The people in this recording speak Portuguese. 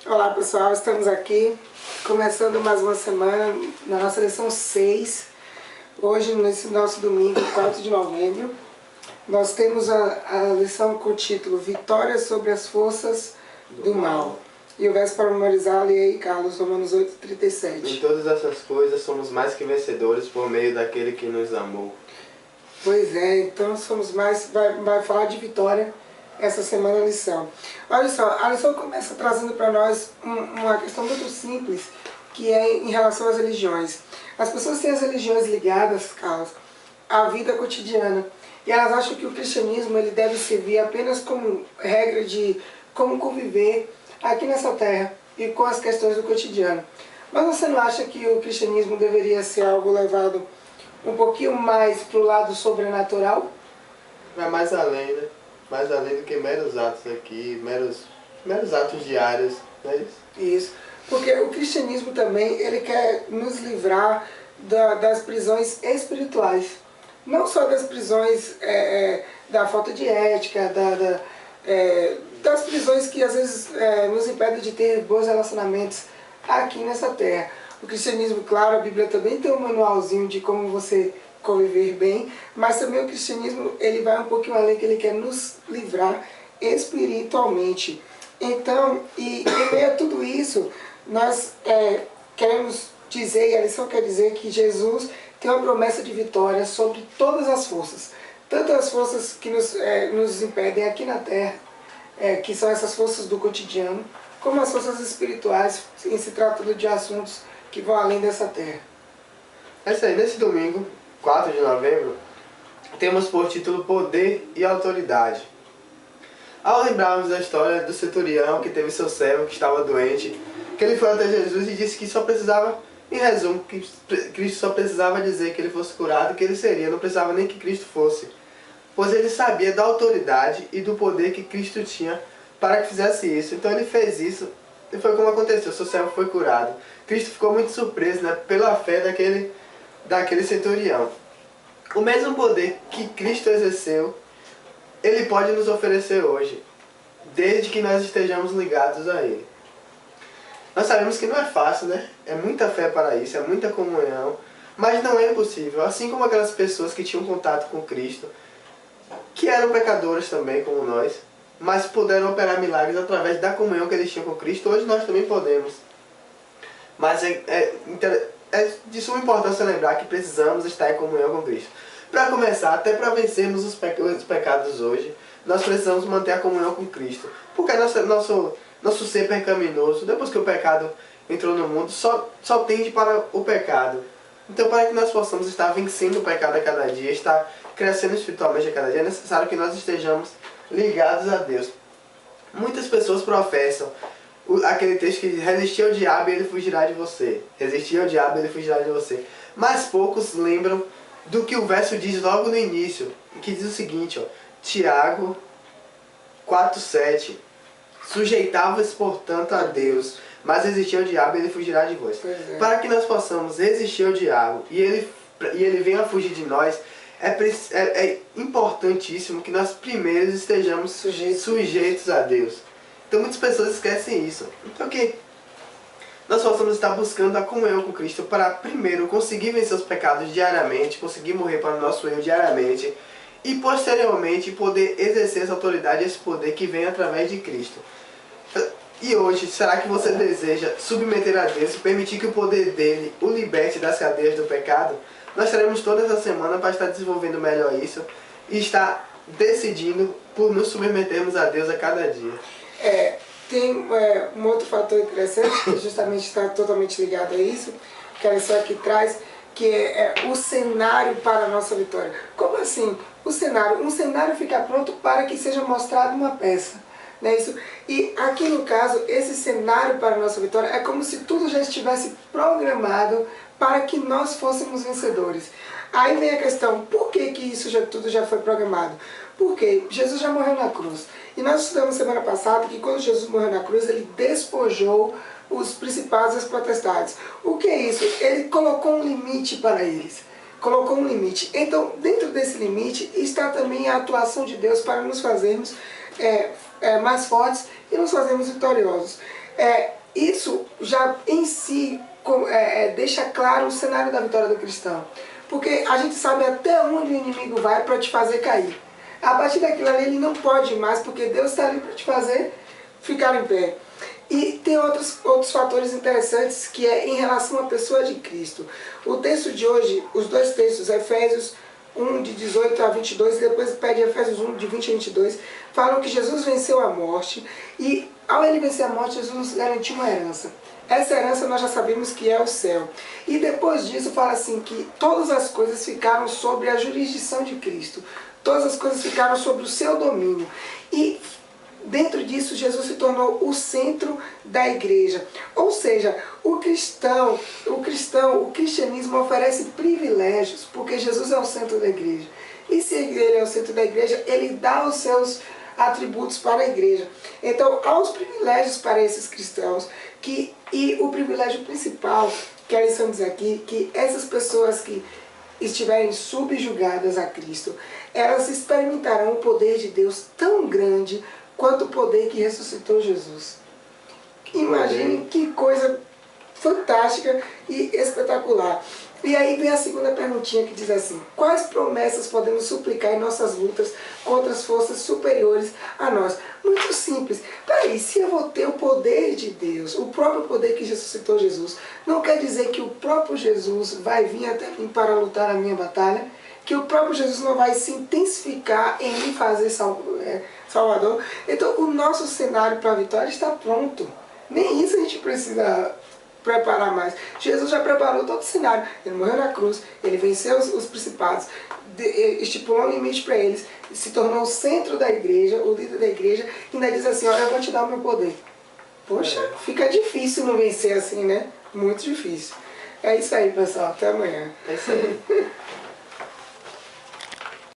Olá pessoal, estamos aqui começando mais uma semana na nossa lição 6. Hoje, nesse nosso domingo, 4 de novembro, nós temos a lição com o título Vitória sobre as forças do mal. E o verso para memorizar, lê aí, Carlos, Romanos 8:37. Em todas essas coisas somos mais que vencedores por meio daquele que nos amou. Pois é, então somos mais, vai falar de vitória essa semana a lição. Olha só, a lição começa trazendo para nós uma questão muito simples, que é em relação às religiões. As pessoas têm as religiões ligadas, Carlos, à vida cotidiana. E elas acham que o cristianismo ele deve servir apenas como regra de como conviver aqui nessa terra e com as questões do cotidiano. Mas você não acha que o cristianismo deveria ser algo levado um pouquinho mais para o lado sobrenatural? Vai mais além, né? Mais além do que meros atos aqui, meros atos diários, não é isso? Isso, porque o cristianismo também, ele quer nos livrar das prisões espirituais. Não só das prisões da falta de ética, das prisões que às vezes nos impedem de ter bons relacionamentos aqui nessa terra. O cristianismo, claro, a Bíblia também tem um manualzinho de como você conviver bem, mas também o cristianismo ele vai um pouquinho além, que ele quer nos livrar espiritualmente. Então, e em meio a tudo isso, nós queremos dizer, e a lição quer dizer que Jesus tem uma promessa de vitória sobre todas as forças. Tanto as forças que nos impedem aqui na terra, que são essas forças do cotidiano, como as forças espirituais, em se tratando de assuntos que vão além dessa terra. É isso aí, nesse domingo, 4 de novembro, temos por título Poder e Autoridade. Ao lembrarmos da história do centurião que teve seu servo que estava doente, que ele foi até Jesus e disse que só precisava, em resumo, que Cristo só precisava dizer que ele fosse curado, que ele seria, não precisava nem que Cristo fosse. Pois ele sabia da autoridade e do poder que Cristo tinha para que fizesse isso. Então ele fez isso e foi como aconteceu, seu servo foi curado. Cristo ficou muito surpreso, né, pela fé daquele centurião. O mesmo poder que Cristo exerceu, Ele pode nos oferecer hoje, desde que nós estejamos ligados a Ele. Nós sabemos que não é fácil, né? É muita fé para isso, é muita comunhão, mas não é impossível. Assim como aquelas pessoas que tinham contato com Cristo, que eram pecadoras também, como nós, mas puderam operar milagres através da comunhão que eles tinham com Cristo, hoje nós também podemos. Mas é de suma importância lembrar que precisamos estar em comunhão com Cristo. Para começar, até para vencermos os pecados hoje, nós precisamos manter a comunhão com Cristo. Porque nosso ser pecaminoso, depois que o pecado entrou no mundo, só tende para o pecado. Então, para que nós possamos estar vencendo o pecado a cada dia, estar crescendo espiritualmente a cada dia, é necessário que nós estejamos ligados a Deus. Muitas pessoas professam aquele texto que resistir ao diabo e ele fugirá de você. Resistir ao diabo e ele fugirá de você. Mas poucos lembram do que o verso diz logo no início, que diz o seguinte, ó, Tiago 4:7. Sujeitai-vos, portanto, a Deus, mas resistir ao diabo e ele fugirá de vós. Para que nós possamos resistir ao diabo e ele venha fugir de nós, é importantíssimo que nós primeiro estejamos sujeitos a Deus. Então muitas pessoas esquecem isso. Então que nós possamos estar buscando a comunhão com Cristo para primeiro conseguir vencer os pecados diariamente, conseguir morrer para o nosso erro diariamente e posteriormente poder exercer essa autoridade, esse poder que vem através de Cristo. E hoje, será que você deseja submeter a Deus e permitir que o poder dele o liberte das cadeias do pecado? Nós teremos toda essa semana para estar desenvolvendo melhor isso e estar decidindo por nos submetermos a Deus a cada dia. Tem um outro fator interessante, que justamente está totalmente ligado a isso, que a lição aqui traz, que é o cenário para a nossa vitória. Como assim? O cenário? Um cenário fica pronto para que seja mostrada uma peça. Não é isso? E aqui no caso, esse cenário para a nossa vitória é como se tudo já estivesse programado para que nós fôssemos vencedores. Aí vem a questão, por que isso tudo já foi programado? Porque Jesus já morreu na cruz. E nós estudamos semana passada que quando Jesus morreu na cruz, ele despojou os principados e as potestades. O que é isso? Ele colocou um limite para eles. Colocou um limite. Então, dentro desse limite, está também a atuação de Deus para nos fazermos mais fortes e nos fazermos vitoriosos. Isso já em si deixa claro o cenário da vitória do cristão. Porque a gente sabe até onde o inimigo vai para te fazer cair. A partir daquilo ali ele não pode mais, porque Deus está ali para te fazer ficar em pé. E tem outros fatores interessantes que é em relação à pessoa de Cristo. O texto de hoje, os dois textos, Efésios 1 de 18 a 22, e depois pede Efésios 1 de 20 a 22, falam que Jesus venceu a morte e ao ele vencer a morte, Jesus nos garantiu uma herança. Essa herança nós já sabemos que é o céu. E depois disso fala assim que todas as coisas ficaram sob a jurisdição de Cristo. Todas as coisas ficaram sob o seu domínio. E dentro disso, Jesus se tornou o centro da igreja. Ou seja, o cristianismo oferece privilégios, porque Jesus é o centro da igreja. E se ele é o centro da igreja, ele dá os seus atributos para a igreja. Então, há os privilégios para esses cristãos, e o privilégio principal, que a lição diz aqui, que essas pessoas que estiverem subjugadas a Cristo, elas experimentarão o poder de Deus tão grande quanto o poder que ressuscitou Jesus. Imagine que coisa fantástica e espetacular. E aí vem a segunda perguntinha que diz assim: quais promessas podemos suplicar em nossas lutas contra as forças superiores a nós? Muito simples. Peraí, se eu vou ter o poder de Deus, o próprio poder que ressuscitou Jesus, não quer dizer que o próprio Jesus vai vir até mim para lutar a minha batalha? Que o próprio Jesus não vai se intensificar em me fazer Salvador? Então o nosso cenário para a vitória está pronto. Nem isso a gente precisa preparar mais. Jesus já preparou todo o cenário. Ele morreu na cruz, ele venceu os principados, estipulou um limite para eles, se tornou o centro da igreja, o líder da igreja, e ainda diz assim: olha, eu vou te dar o meu poder. Poxa, fica difícil não vencer assim, né? Muito difícil. É isso aí, pessoal. Até amanhã. É isso aí.